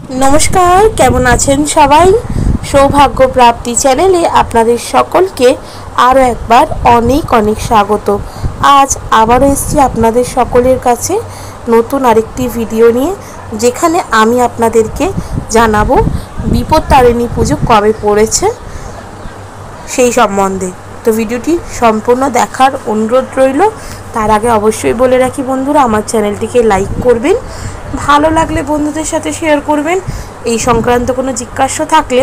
नमस्कार केमन आছেন सबाई सौभाग्य प्राप्ति चैनेले आपनादेर सकलके आरो एक बार अनेक अनेक स्वागत। आज आबारो एसेछि आपनादेर सकलेर काछे नतून आरेकटी भिडियो निये जेखाने आमी आपनादेरके जानाबो विपत्तारिणी पुजो कबे पड़ेछे सेई सम्बन्धे। तो भिडियोटी सम्पूर्ण देखार अनुरोध रइल। तार आगे अवश्यई बोले राखी बंधुरा आमार चैनलटिके लाइक करबेन, भालो लागले बंधुदेर साथे शेयर करबेन। এই সংক্রান্ত কোনো জিজ্ঞাসা থাকলে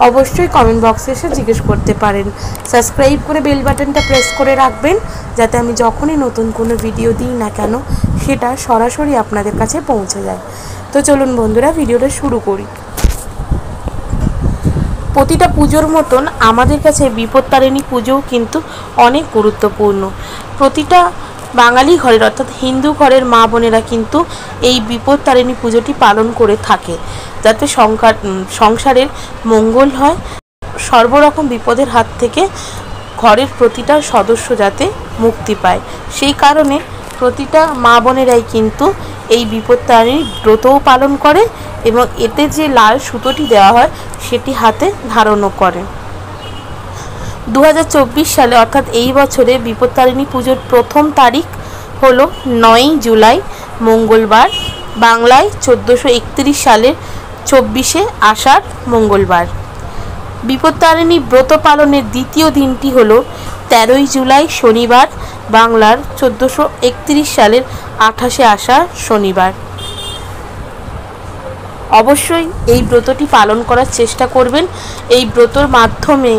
অবশ্যই কমেন্ট বক্সে এসে জিজ্ঞেস করতে পারেন। সাবস্ক্রাইব করে বেল বাটনটা প্রেস করে রাখবেন যাতে আমি যখনই নতুন কোনো ভিডিও দিই না কেন সেটা সরাসরি আপনাদের কাছে পৌঁছে যায়। তো চলুন বন্ধুরা ভিডিওটা শুরু করি। প্রতিটা পুজোর মতন আমাদের কাছে বিপত্তারিণী পুজোও কিন্তু অনেক গুরুত্বপূর্ণ। প্রতিটা বাঙালি ঘরের অর্থাৎ হিন্দু ঘরের মা বোনেরা কিন্তু এই বিপত্তারিণী পুজোটি পালন করে থাকে যাতে সংসারের মঙ্গল হয়, সর্বরকম বিপদের হাত থেকে ঘরের প্রতিটা সদস্য যাতে মুক্তি পায়। সেই কারণে প্রতিটা মা বোনেরাই কিন্তু এই বিপত্তারিণী ব্রতও পালন করে এবং এতে যে লাল সুতোটি দেওয়া হয় সেটি হাতে ধারণও করে। 2024 সালে অর্থাৎ এই বছরে বিপত্তারিণী পুজোর প্রথম তারিখ হলো 9 জুলাই মঙ্গলবার, বাংলায় 1431 সালের 24 আষাঢ় মঙ্গলবার। বিপত্তারিণী ব্রত পালনের দ্বিতীয় দিনটি হলো 13 জুলাই শনিবার, বাংলার 1431 সালের 28 আষাঢ় শনিবার। অবশ্যই এই ব্রতটি পালন করার চেষ্টা করবেন। এই ব্রতর মাধ্যমে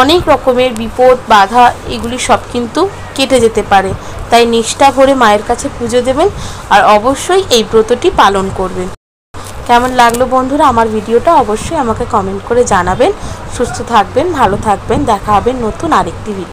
অনেক রকমের বিপদ বাধা এগুলি সব কিন্তু কেটে যেতে পারে। তাই নিষ্ঠা ভরে মায়ের কাছে পুজো দেবেন আর অবশ্যই এই ব্রতটি পালন করবেন। কেমন লাগলো বন্ধুরা আমার ভিডিওটা অবশ্যই আমাকে কমেন্ট করে জানাবেন। সুস্থ থাকবেন, ভালো থাকবেন, দেখা হবে নতুন আরেকটি ভিডিও।